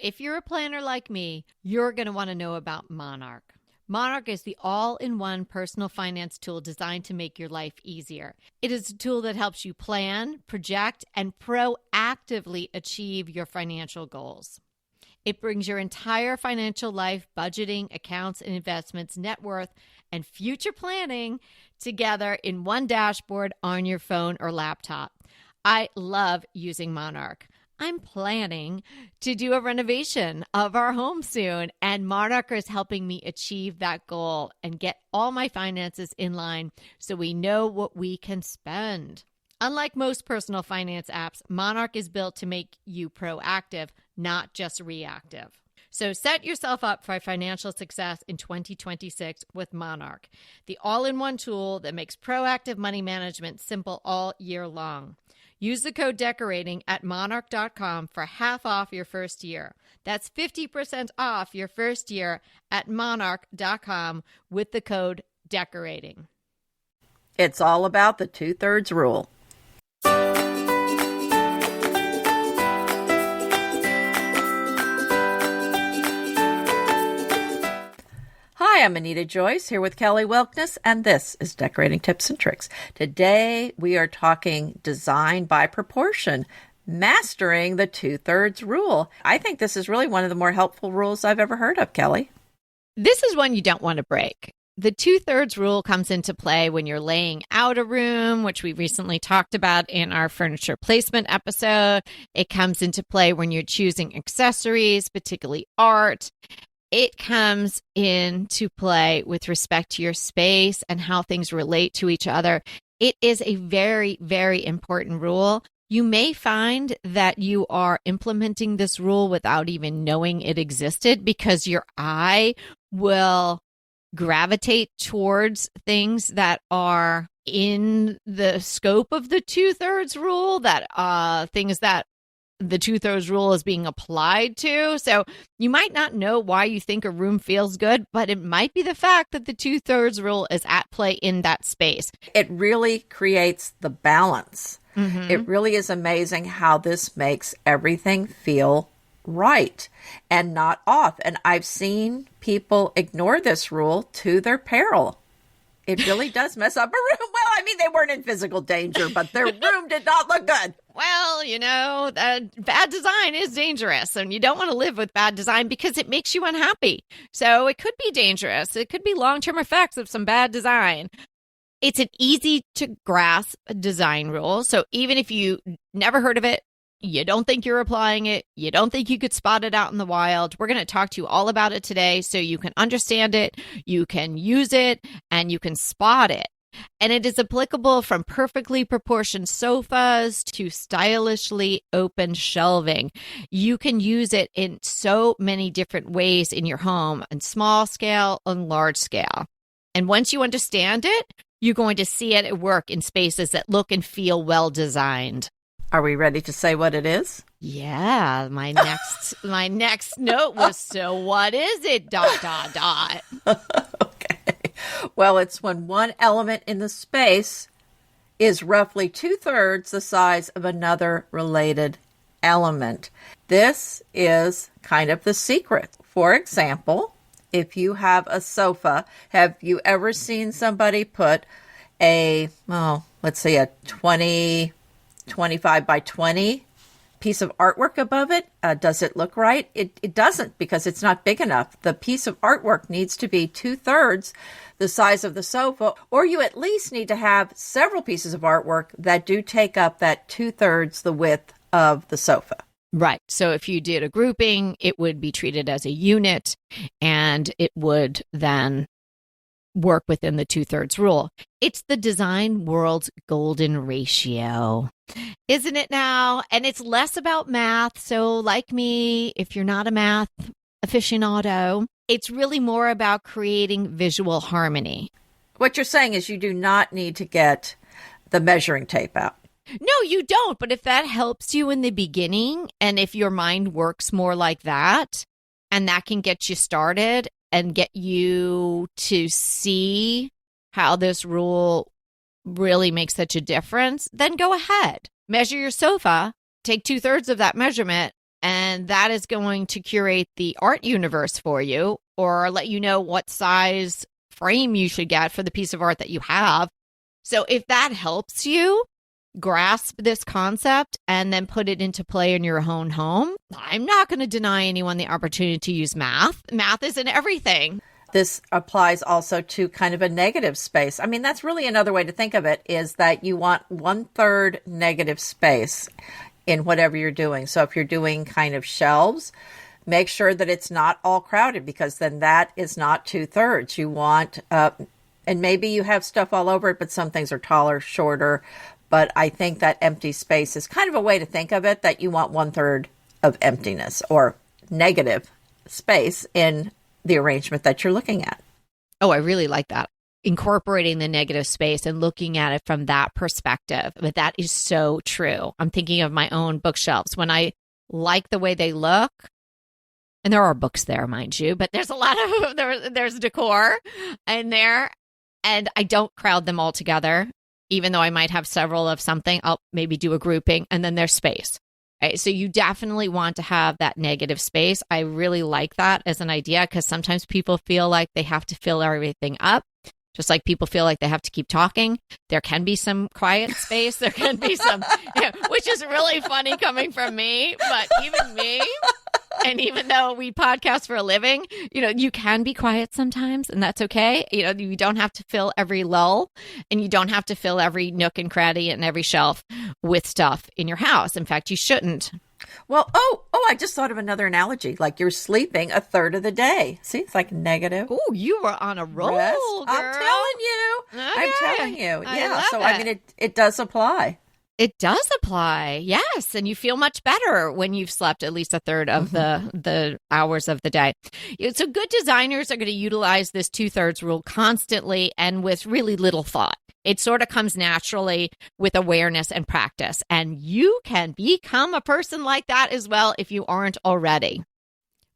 if you're a planner like me, you're going to want to know about Monarch. Monarch is the all-in-one personal finance tool designed to make your life easier. It is a tool that helps you plan, project, and proactively achieve your financial goals. It brings your entire financial life, budgeting, accounts and investments, net worth, and future planning together in one dashboard on your phone or laptop. I love using Monarch. I'm planning to do a renovation of our home soon, and Monarch is helping me achieve that goal and get all my finances in line so we know what we can spend. Unlike most personal finance apps, Monarch is built to make you proactive, not just reactive. So set yourself up for financial success in 2026 with Monarch, the all-in-one tool that makes proactive money management simple all year long. Use the code DECORATING at monarch.com for half off your first year. That's 50% off your first year at monarch.com with the code DECORATING. It's all about the 2/3 rule. Hi, I'm Anita Joyce here with Kelly Wilkness, and this is Decorating Tips and Tricks. Today we are talking design by proportion, mastering the 2/3 rule. I think this is really one of the more helpful rules I've ever heard of, Kelly. This is one you don't want to break. The 2/3 rule comes into play when you're laying out a room, which we recently talked about in our furniture placement episode. It comes into play when you're choosing accessories, particularly art. It comes into play with respect to your space and how things relate to each other. It is a very, very important rule. You may find that you are implementing this rule without even knowing it existed because your eye will gravitate towards things that are in the scope of the 2/3 rule, that things that the 2/3 rule is being applied to. So you might not know why you think a room feels good, but it might be the fact that the 2/3 rule is at play in that space. It really creates the balance. Mm-hmm. It really is amazing how this makes everything feel right and not off. And I've seen people ignore this rule to their peril. It really does mess up a room. Well, I mean, they weren't in physical danger, but their room did not look good. Well, bad design is dangerous, and you don't want to live with bad design because it makes you unhappy. So it could be dangerous. It could be long-term effects of some bad design. It's an easy to grasp design rule. So even if you never heard of it, you don't think you're applying it, you don't think you could spot it out in the wild, we're going to talk to you all about it today so you can understand it, you can use it, and you can spot it. And it is applicable from perfectly proportioned sofas to stylishly open shelving. You can use it in so many different ways in your home, on small scale and large scale. And once you understand it, you're going to see it at work in spaces that look and feel well designed. Are we ready to say what it is? Yeah, my next note was, so what is it, ... Okay. Well, it's when one element in the space is roughly 2/3 the size of another related element. This is kind of the secret. For example, if you have a sofa, have you ever seen somebody put a 25 by 20 piece of artwork above it? Does it look right? It doesn't, because it's not big enough. The piece of artwork needs to be 2/3 the size of the sofa, or you at least need to have several pieces of artwork that do take up that 2/3 the width of the sofa. Right. So if you did a grouping, it would be treated as a unit, and it would then work within the 2/3 rule. It's the design world's golden ratio, isn't it now? And it's less about math. So like me, if you're not a math aficionado, it's really more about creating visual harmony. What you're saying is you do not need to get the measuring tape out. No, you don't. But if that helps you in the beginning, and if your mind works more like that, and that can get you started and get you to see how this rule really makes such a difference, then go ahead. Measure your sofa, take 2/3 of that measurement, And that is going to curate the art universe for you or let you know what size frame you should get for the piece of art that you have. So if that helps you grasp this concept and then put it into play in your own home, I'm not going to deny anyone the opportunity to use math. Math is in everything. This applies also to kind of a negative space. I mean, that's really another way to think of it, is that you want 1/3 negative space in whatever you're doing. So if you're doing kind of shelves, make sure that it's not all crowded, because then that is not 2/3. You want, and maybe you have stuff all over it, but some things are taller, shorter. But I think that empty space is kind of a way to think of it, that you want 1/3 of emptiness or negative space in the arrangement that you're looking at. Oh, I really like that. Incorporating the negative space and looking at it from that perspective. But that is so true. I'm thinking of my own bookshelves. When I like the way they look, and there are books there, mind you, but there's a lot of, there's decor in there, and I don't crowd them all together. Even though I might have several of something, I'll maybe do a grouping, and then there's space. Right? So you definitely want to have that negative space. I really like that as an idea, because sometimes people feel like they have to fill everything up. Just like people feel like they have to keep talking. There can be some quiet space. There can be some, which is really funny coming from me, but even me, and even though we podcast for a living, you can be quiet sometimes, and that's okay. You don't have to fill every lull, and you don't have to fill every nook and cranny and every shelf with stuff in your house. In fact, you shouldn't. Well, I just thought of another analogy. Like you're sleeping 1/3 of the day. See, it's like negative. Oh, you were on a roll, yes, girl. I'm telling you. Okay. I'm telling you. Yeah. So, it. I mean, it does apply. It does apply. Yes. And you feel much better when you've slept at least 1/3 of the hours of the day. So good designers are going to utilize this 2/3 rule constantly and with really little thought. It sort of comes naturally with awareness and practice. And you can become a person like that as well if you aren't already.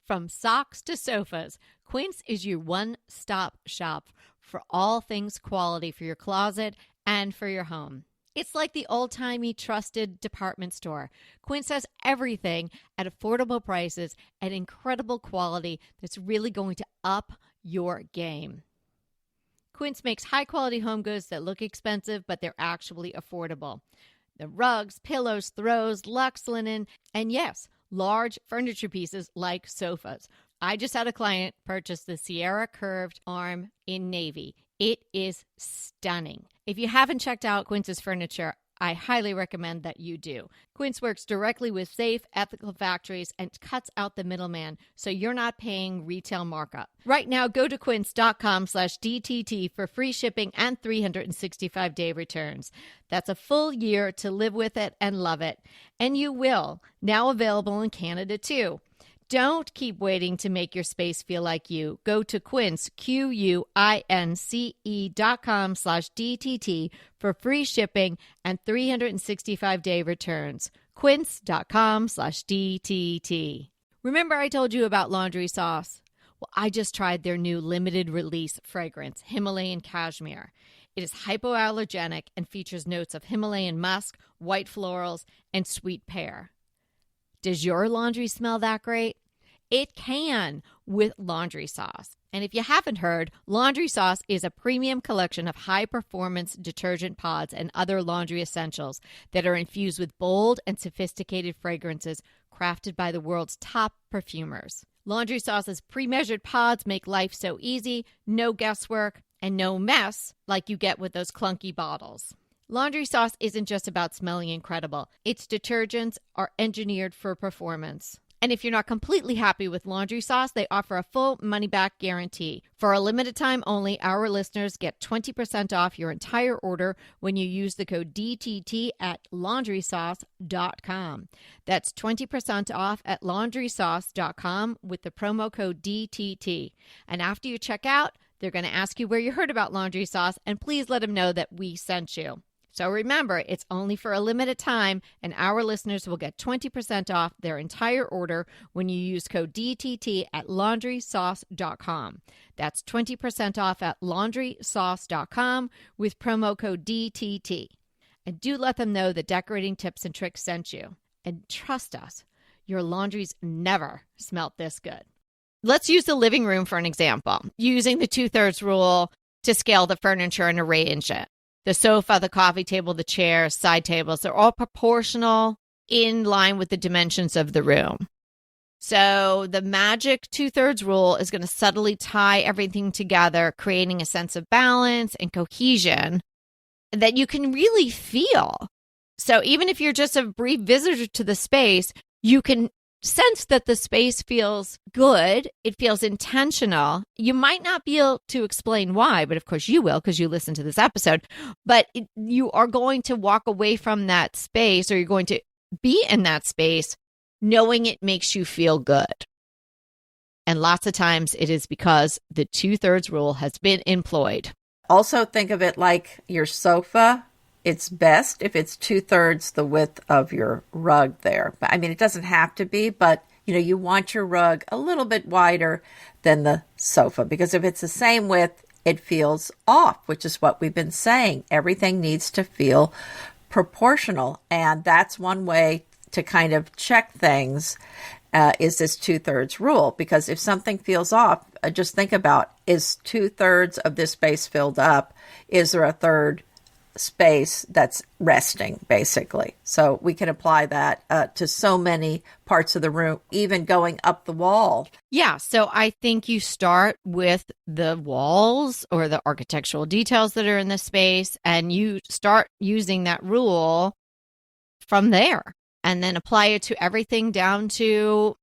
From socks to sofas, Quince is your one-stop shop for all things quality for your closet and for your home. It's like the old-timey trusted department store. Quince has everything at affordable prices and incredible quality that's really going to up your game. Quince makes high-quality home goods that look expensive, but they're actually affordable. The rugs, pillows, throws, luxe linen, and yes, large furniture pieces like sofas. I just had a client purchase the Sierra curved arm in navy. It is stunning. If you haven't checked out Quince's furniture, I highly recommend that you do. Quince works directly with safe, ethical factories and cuts out the middleman, so you're not paying retail markup. Right now, go to quince.com/DTT for free shipping and 365-day returns. That's a full year to live with it and love it. And you will. Now available in Canada, too. Don't keep waiting to make your space feel like you. Go to Quince, QUINCE.com/DTT for free shipping and 365-day returns. Quince.com/DTT. Remember I told you about laundry sauce? Well, I just tried their new limited release fragrance, Himalayan Cashmere. It is hypoallergenic and features notes of Himalayan musk, white florals, and sweet pear. Does your laundry smell that great? It can with laundry sauce. And if you haven't heard, laundry sauce is a premium collection of high-performance detergent pods and other laundry essentials that are infused with bold and sophisticated fragrances crafted by the world's top perfumers. Laundry sauce's pre-measured pods make life so easy, no guesswork, and no mess like you get with those clunky bottles. Laundry sauce isn't just about smelling incredible. Its detergents are engineered for performance. And if you're not completely happy with laundry sauce, they offer a full money-back guarantee. For a limited time only, our listeners get 20% off your entire order when you use the code DTT at laundrysauce.com. That's 20% off at laundrysauce.com with the promo code DTT. And after you check out, they're going to ask you where you heard about laundry sauce, and please let them know that we sent you. So remember, it's only for a limited time, and our listeners will get 20% off their entire order when you use code DTT at laundrysauce.com. That's 20% off at laundrysauce.com with promo code DTT. And do let them know that Decorating Tips and Tricks sent you. And trust us, Your laundry's never smelt this good. Let's use the living room for an example, using the 2/3 rule to scale the furniture and arrange it. The sofa, the coffee table, the chairs, side tables, they're all proportional in line with the dimensions of the room. So the magic 2/3 rule is going to subtly tie everything together, creating a sense of balance and cohesion that you can really feel. So even if you're just a brief visitor to the space, you can sense that the space feels good. It feels intentional. You might not be able to explain why, but of course you will because you listen to this episode. But you are going to walk away from that space, or you're going to be in that space knowing it makes you feel good. And lots of times it is because the 2/3 rule has been employed. Also think of it like your sofa. It's best if it's 2/3 the width of your rug there. I mean, it doesn't have to be, but you want your rug a little bit wider than the sofa, because if it's the same width, it feels off, which is what we've been saying. Everything needs to feel proportional. And that's one way to kind of check things, is this 2/3 rule. Because if something feels off, just think about, is 2/3 of this space filled up? Is there a third space that's resting, basically? So we can apply that to so many parts of the room, even going up the wall. Yeah, so I think you start with the walls or the architectural details that are in the space, and you start using that rule from there, and then apply it to everything down to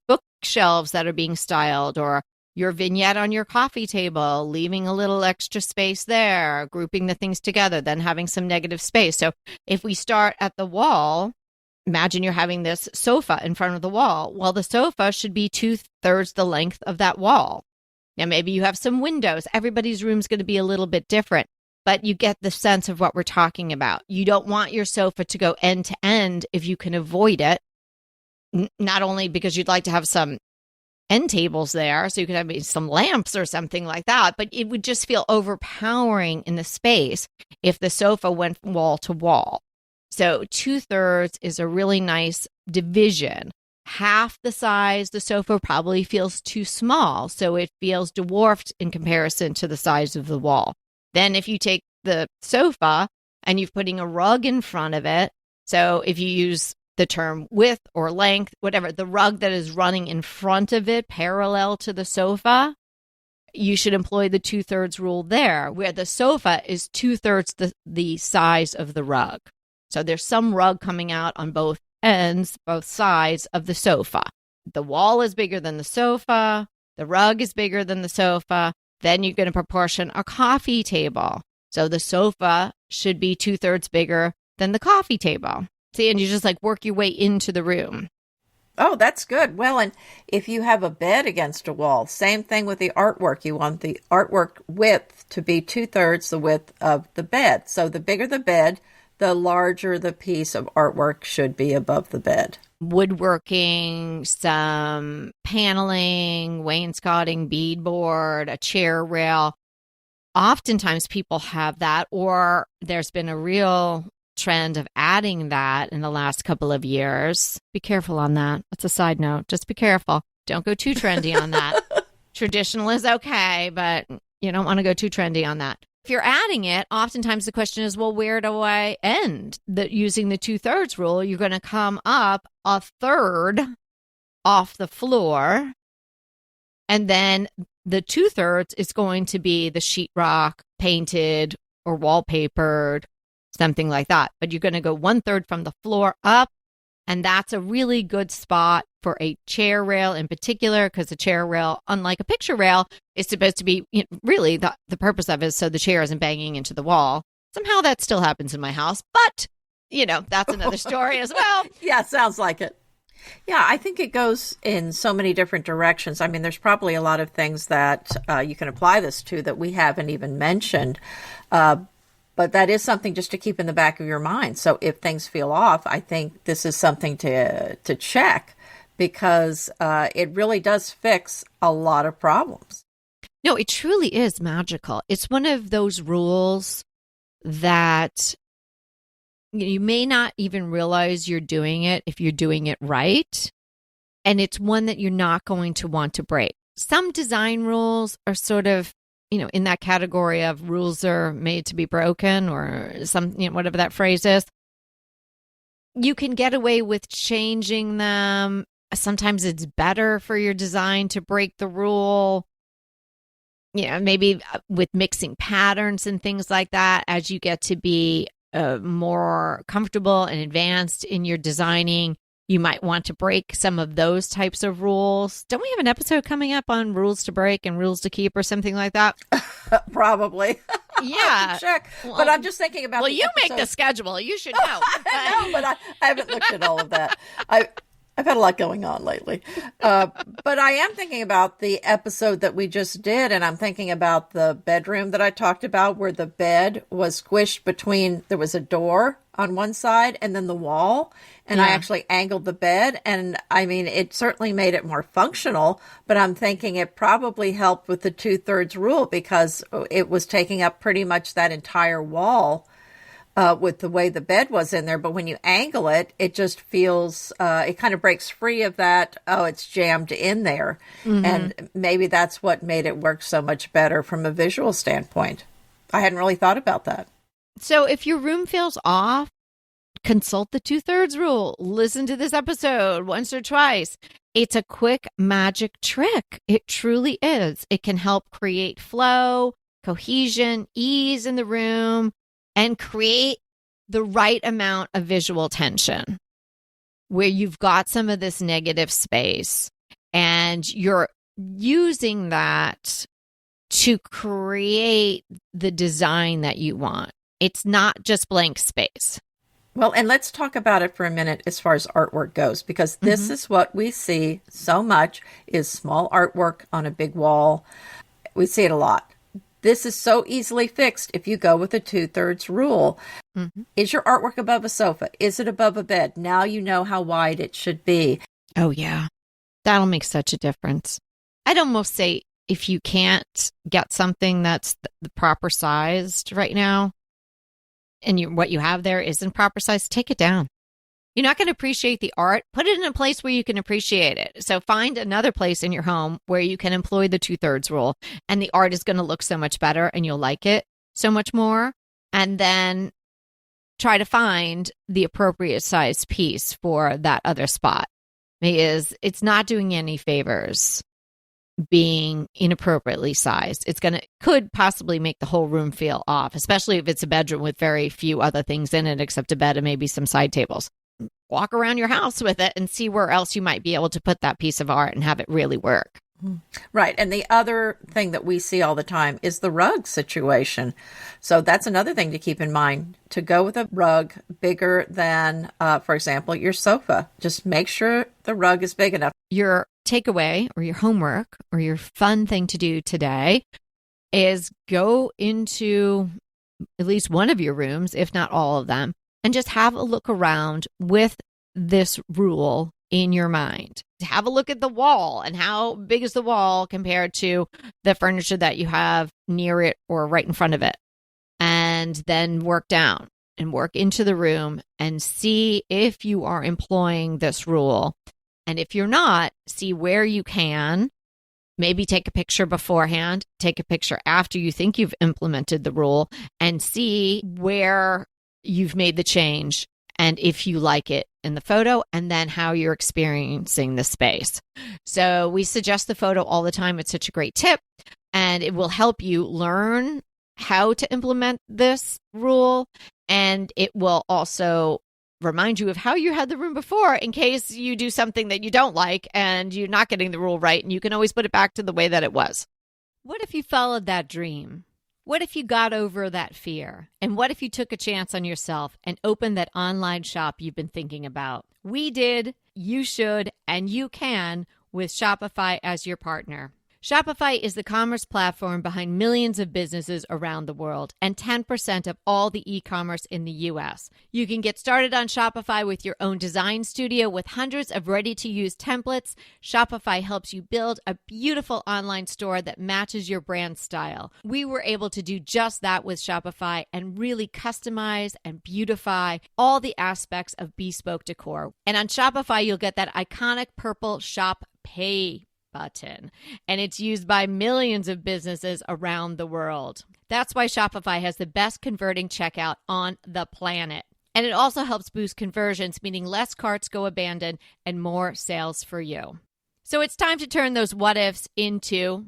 bookshelves that are being styled, or your vignette on your coffee table, leaving a little extra space there, grouping the things together, then having some negative space. So if we start at the wall, imagine you're having this sofa in front of the wall. Well, the sofa should be 2/3 the length of that wall. Now, maybe you have some windows. Everybody's room is going to be a little bit different, but you get the sense of what we're talking about. You don't want your sofa to go end to end if you can avoid it, not only because you'd like to have some end tables there, so you could have some lamps or something like that, but it would just feel overpowering in the space if the sofa went wall to wall. So 2/3 is a really nice division. Half the size, the sofa probably feels too small, so it feels dwarfed in comparison to the size of the wall. Then if you take the sofa and you're putting a rug in front of it, so if you use the term width or length, whatever, the rug that is running in front of it parallel to the sofa, you should employ the 2/3 rule there, where the sofa is 2/3 the size of the rug. So there's some rug coming out on both ends, both sides of the sofa. The wall is bigger than the sofa. The rug is bigger than the sofa. Then you're going to proportion a coffee table. So the sofa should be 2/3 bigger than the coffee table. See, and you just work your way into the room. Oh, that's good. Well, and if you have a bed against a wall, same thing with the artwork. You want the artwork width to be 2/3 the width of the bed. So the bigger the bed, the larger the piece of artwork should be above the bed. Woodworking, some paneling, wainscoting, beadboard, a chair rail. Oftentimes people have that, or there's been a real trend of adding that in the last couple of years. Be careful on that. That's a side note. Just be careful. Don't go too trendy on that. Traditional is okay, but you don't want to go too trendy on that. If you're adding it, oftentimes the question is, well, where do I end? Using the 2/3 rule, you're going to come up a third off the floor, and then the 2/3 is going to be the sheetrock, painted or wallpapered, something like that. But you're going to go 1/3 from the floor up, and that's a really good spot for a chair rail in particular, because the chair rail, unlike a picture rail, is supposed to be, really the purpose of it is so the chair isn't banging into the wall. Somehow that still happens in my house, but that's another story as well. Yeah, sounds like it. Yeah, I think it goes in so many different directions. I mean, there's probably a lot of things that you can apply this to that we haven't even mentioned. But that is something just to keep in the back of your mind. So if things feel off, I think this is something to check, because it really does fix a lot of problems. No, it truly is magical. It's one of those rules that You may not even realize you're doing it if you're doing it right. And it's one that you're not going to want to break. Some design rules are sort of, in that category of rules are made to be broken, or some, whatever that phrase is. You can get away with changing them. Sometimes it's better for your design to break the rule. Maybe with mixing patterns and things like that, as you get to be more comfortable and advanced in your designing, you might want to break some of those types of rules. Don't we have an episode coming up on rules to break and rules to keep or something like that? Probably. Yeah. Check. Well, but I'm just thinking about you make the schedule. You should know. I know, but I haven't looked at all of that. I've had a lot going on lately. But I am thinking about the episode that we just did, and I'm thinking about the bedroom that I talked about where the bed was squished between, there was a door on one side and then the wall. And I actually angled the bed. And I mean, it certainly made it more functional, but I'm thinking it probably helped with the 2/3 rule because it was taking up pretty much that entire wall. With the way the bed was in there. But when you angle it, it just feels, it kind of breaks free of that, it's jammed in there. Mm-hmm. And maybe that's what made it work so much better from a visual standpoint. I hadn't really thought about that. So if your room feels off, consult the 2/3 rule. Listen to this episode once or twice. It's a quick magic trick. It truly is. It can help create flow, cohesion, ease in the room, and create the right amount of visual tension where you've got some of this negative space and you're using that to create the design that you want. It's not just blank space. Well, and let's talk about it for a minute as far as artwork goes, because this is what we see so much is small artwork on a big wall. We see it a lot. This is so easily fixed if you go with a 2/3 rule. Mm-hmm. Is your artwork above a sofa? Is it above a bed? Now you know how wide it should be. Oh, yeah. That'll make such a difference. I'd almost say if you can't get something that's the proper sized right now, and what you have there isn't proper size, take it down. You're not going to appreciate the art. Put it in a place where you can appreciate it. So find another place in your home where you can employ the 2/3 rule, and the art is going to look so much better and you'll like it so much more. And then try to find the appropriate size piece for that other spot, because it's not doing any favors being inappropriately sized. Could possibly make the whole room feel off, especially if it's a bedroom with very few other things in it except a bed and maybe some side tables. Walk around your house with it and see where else you might be able to put that piece of art and have it really work. Right. And the other thing that we see all the time is the rug situation. So that's another thing to keep in mind. To go with a rug bigger than, for example, your sofa. Just make sure the rug is big enough. Your takeaway or your homework or your fun thing to do today is go into at least one of your rooms, if not all of them, and just have a look around with this rule in your mind. Have a look at the wall and how big is the wall compared to the furniture that you have near it or right in front of it. And then work down and work into the room and see if you are employing this rule. And if you're not, see where you can. Maybe take a picture beforehand, take a picture after you think you've implemented the rule, and see where you've made the change and if you like it in the photo, and then how you're experiencing the space. So we suggest the photo all the time. It's such a great tip, and it will help you learn how to implement this rule, and it will also remind you of how you had the room before in case you do something that you don't like and you're not getting the rule right, and you can always put it back to the way that it was. What if you followed that dream? What if you got over that fear? And what if you took a chance on yourself and opened that online shop you've been thinking about? We did, you should, and you can with Shopify as your partner. Shopify is the commerce platform behind millions of businesses around the world and 10% of all the e-commerce in the U.S. You can get started on Shopify with your own design studio with hundreds of ready-to-use templates. Shopify helps you build a beautiful online store that matches your brand style. We were able to do just that with Shopify and really customize and beautify all the aspects of bespoke decor. And on Shopify, you'll get that iconic purple Shop Pay button, and it's used by millions of businesses around the world. That's why Shopify has the best converting checkout on the planet. And it also helps boost conversions, meaning less carts go abandoned and more sales for you. So it's time to turn those what ifs into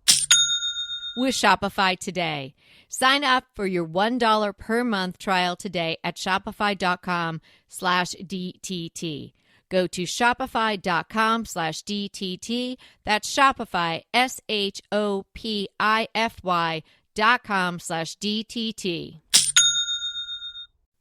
with Shopify today. Sign up for your $1 per month trial today at shopify.com/DTT. Go to shopify.com/DTT. That's Shopify, SHOPIFY.com/DTT.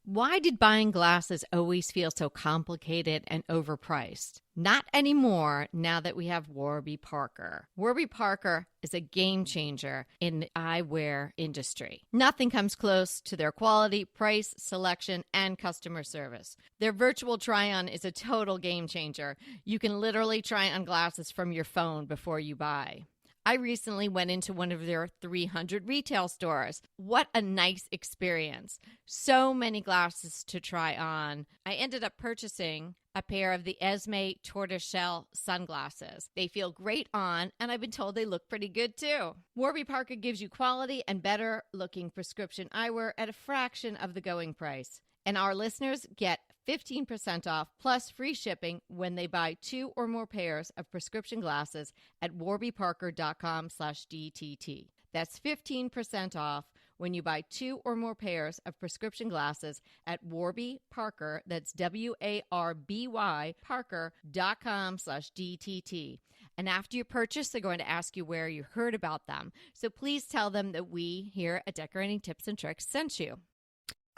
Why did buying glasses always feel so complicated and overpriced? Not anymore now that we have Warby Parker. Warby Parker is a game changer in the eyewear industry. Nothing comes close to their quality, price, selection, and customer service. Their virtual try-on is a total game changer. You can literally try on glasses from your phone before you buy. I recently went into one of their 300 retail stores. What a nice experience. So many glasses to try on. I ended up purchasing a pair of the Esme tortoiseshell sunglasses. They feel great on, and I've been told they look pretty good too. Warby Parker gives you quality and better looking prescription eyewear at a fraction of the going price. And our listeners get 15% off plus free shipping when they buy 2 or more pairs of prescription glasses at warbyparker.com/DTT. That's 15% off when you buy 2 or more pairs of prescription glasses at Warby Parker. That's WARBY Parker.com/DTT. And after you purchase, they're going to ask you where you heard about them. So please tell them that we here at Decorating Tips and Tricks sent you.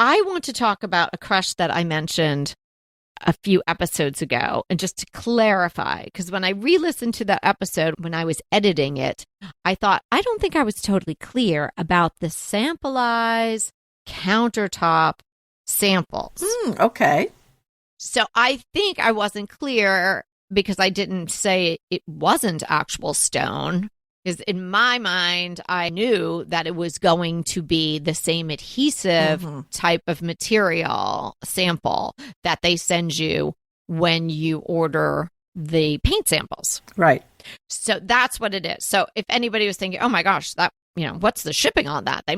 I want to talk about a crush that I mentioned a few episodes ago, and just to clarify, because when I re-listened to that episode when I was editing it, I thought, I don't think I was totally clear about the Sampleize countertop samples. Okay. So I think I wasn't clear because I didn't say it wasn't actual stone. Because in my mind, I knew that it was going to be the same adhesive type of material sample that they send you when you order the paint samples. Right. So that's what it is. So if anybody was thinking, oh my gosh, that, what's the shipping on that? They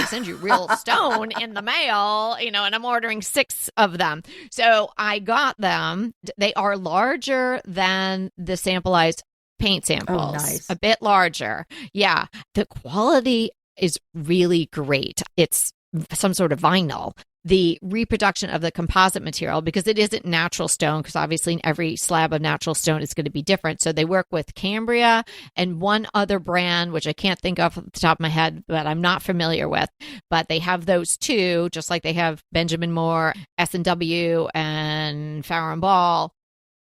send you real stone in the mail, and I'm ordering 6 of them. So I got them. They are larger than the Sampleize paint samples. Oh, nice. A bit larger. Yeah. The quality is really great. It's some sort of vinyl. The reproduction of the composite material, because it isn't natural stone, because obviously every slab of natural stone is going to be different. So they work with Cambria and one other brand, which I can't think of at the top of my head, but I'm not familiar with. But they have those two, just like they have Benjamin Moore, S&W, and Farrow & Ball.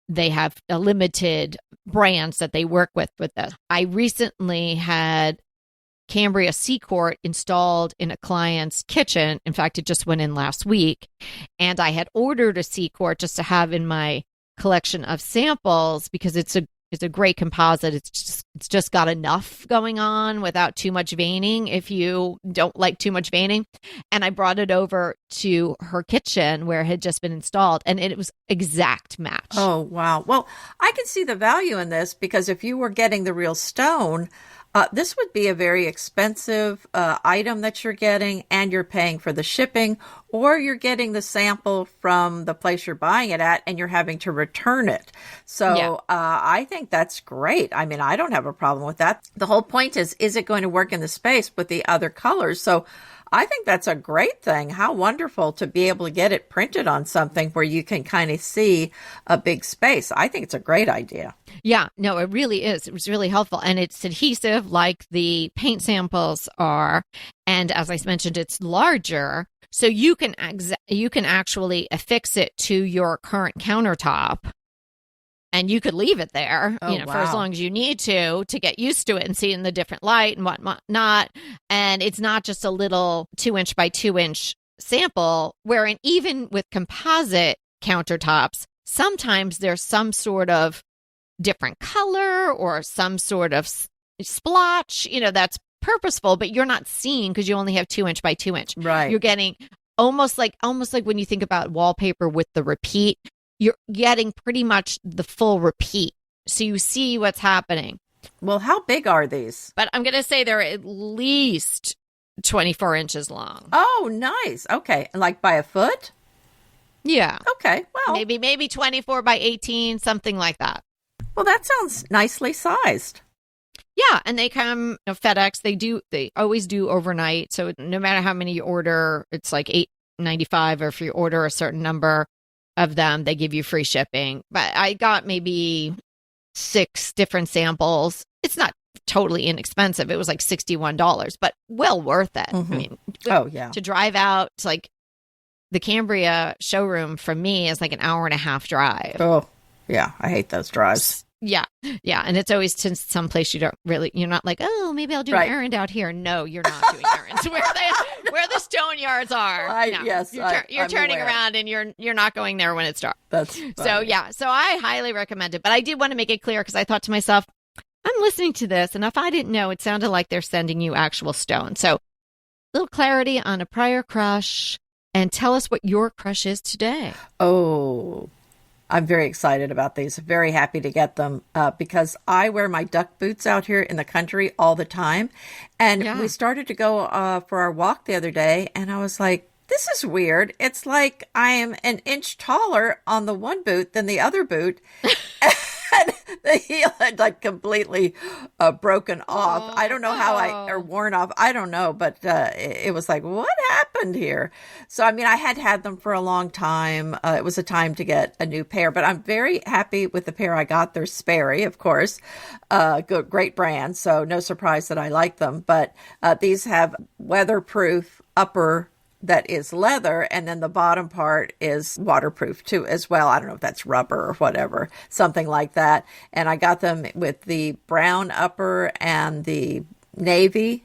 They have a limited brands that they work with this. I recently had Cambria Seacourt installed in a client's kitchen. In fact, it just went in last week. And I had ordered a Seacourt just to have in my collection of samples because it's a great composite. It's just got enough going on without too much veining if you don't like too much veining. And I brought it over to her kitchen where it had just been installed, and it was exact match. Oh, wow. Well, I can see the value in this because if you were getting the real stone, this would be a very expensive item that you're getting, and you're paying for the shipping, or you're getting the sample from the place you're buying it at and you're having to return it. So yeah. I think that's great. I mean, I don't have a problem with that. The whole point is it going to work in the space with the other colors? So I think that's a great thing. How wonderful to be able to get it printed on something where you can kind of see a big space. I think it's a great idea. Yeah, no, it really is. It was really helpful. And it's adhesive like the paint samples are. And as I mentioned, it's larger. So you can actually affix it to your current countertop And you could leave it there, Oh, for as wow. long as you need to get used to it and see in the different light and whatnot. And it's not just a little 2-inch by 2-inch sample, wherein even with composite countertops, sometimes there's some sort of different color or some sort of splotch, that's purposeful, but you're not seeing because you only have 2-inch by 2-inch. Right. You're getting almost like when you think about wallpaper with the repeat, you're getting pretty much the full repeat. So you see what's happening. Well, how big are these? But I'm going to say they're at least 24 inches long. Oh, nice. Okay. Like by a foot? Yeah. Okay. Well, Maybe 24 by 18, something like that. well, that sounds nicely sized. Yeah, and they come FedEx. They always do overnight. So no matter how many you order, it's like $8.95, or if you order a certain number of them, they give you free shipping. But I got maybe 6 different samples. It's not totally inexpensive. It was like $61, but well worth it. Mhm. I mean, Oh, yeah. to drive out, it's like the Cambria showroom for me is like an hour and a half drive. Oh, yeah. I hate those drives. Yeah. Yeah. And it's always to some place you're not like, oh, maybe I'll do Right. an errand out here. No, you're not doing errands where the stone yards are. No. Yes, You're I'm turning aware. around and you're not going there when it's dark. That's So funny. yeah. So I highly recommend it. But I did want to make it clear because I thought to myself, I'm listening to this, and if I didn't know, it sounded like they're sending you actual stone. So little clarity on a prior crush, and tell us what your crush is today. Oh, I'm very excited about these. Very happy to get them because I wear my duck boots out here in the country all the time. And Yeah. we started to go for our walk the other day, and I was like, this is weird. It's like I am an inch taller on the one boot than the other boot. And the heel had like completely broken off. I don't know how or worn off. I don't know, but it was like, what happened here? So, I mean, I had them for a long time. It was a time to get a new pair, but I'm very happy with the pair I got. They're Sperry, of course, great brand. So no surprise that I like them, but these have weatherproof upper that is leather, and then the bottom part is waterproof too as well. I don't know if that's rubber or whatever, something like that. And I got them with the brown upper and the navy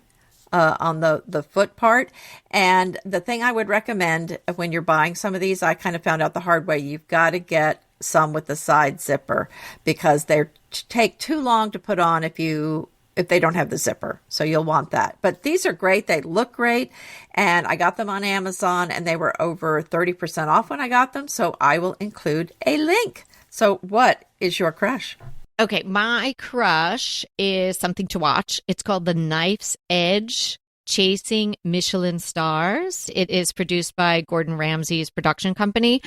on the foot part. And the thing I would recommend when you're buying some of these, I kind of found out the hard way, you've got to get some with the side zipper because they take too long to put on if they don't have the zipper. So you'll want that. But these are great. They look great. And I got them on Amazon and they were over 30% off when I got them. So I will include a link. So what is your crush? Okay, my crush is something to watch. It's called The Knife's Edge, Chasing Michelin Stars. It is produced by Gordon Ramsay's production company.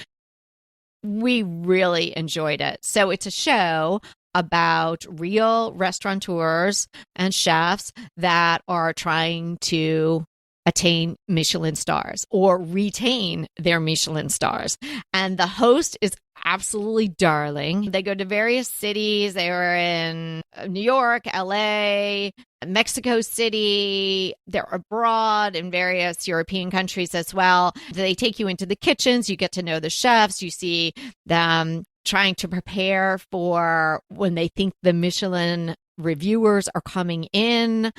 We really enjoyed it. So it's a show about real restaurateurs and chefs that are trying to attain Michelin stars or retain their Michelin stars. And the host is absolutely darling. They go to various cities. They were in New York, LA, Mexico City. They're abroad in various European countries as well. They take you into the kitchens. You get to know the chefs. You see them trying to prepare for when they think the Michelin reviewers are coming in.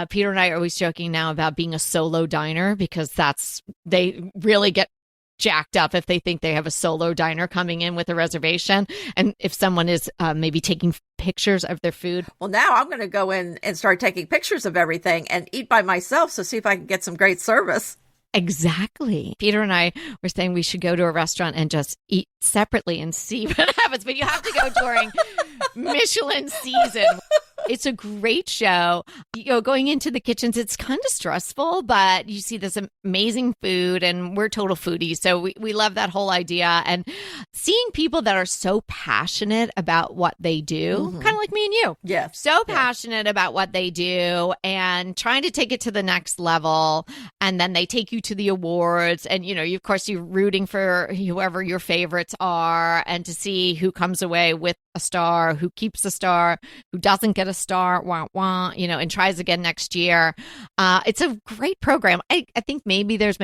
Peter and I are always joking now about being a solo diner because they really get jacked up if they think they have a solo diner coming in with a reservation. And if someone is maybe taking pictures of their food. Well, now I'm going to go in and start taking pictures of everything and eat by myself. So see if I can get some great service. Exactly. Peter and I were saying we should go to a restaurant and just eat separately and see what happens. But you have to go during Michelin season. It's a great show. Going into the kitchens, it's kind of stressful, but you see this amazing food, and we're total foodies. So we love that whole idea. And seeing people that are so passionate about what they do, kind of like me and you. Yes. So passionate about what they do and trying to take it to the next level. And then they take you to the awards. And, of course, you're rooting for whoever your favorites are and to see who comes away with a star, who keeps a star, who doesn't get a star, and tries again next year. It's a great program. I think there's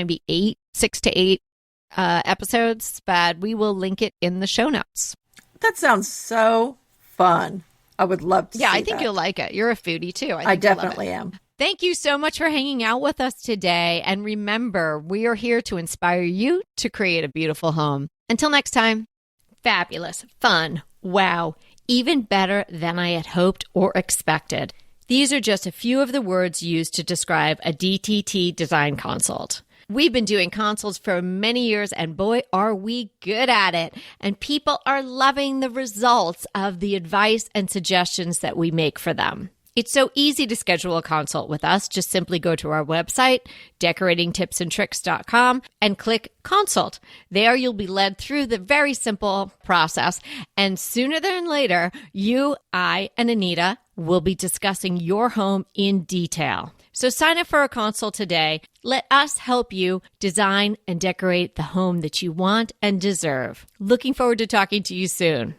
6 to 8 episodes, but we will link it in the show notes. That sounds so fun. I would love to see I think that. you'll like it. You're a foodie too. I definitely am. Thank you so much for hanging out with us today. And remember, we are here to inspire you to create a beautiful home. Until next time, fabulous, fun, wow, even better than I had hoped or expected. These are just a few of the words used to describe a DTT design consult. We've been doing consults for many years, and boy, are we good at it. And people are loving the results of the advice and suggestions that we make for them. It's so easy to schedule a consult with us. Just simply go to our website, decoratingtipsandtricks.com, and click consult. There you'll be led through the very simple process. And sooner than later, you, I, and Anita will be discussing your home in detail. So sign up for a consult today. Let us help you design and decorate the home that you want and deserve. Looking forward to talking to you soon.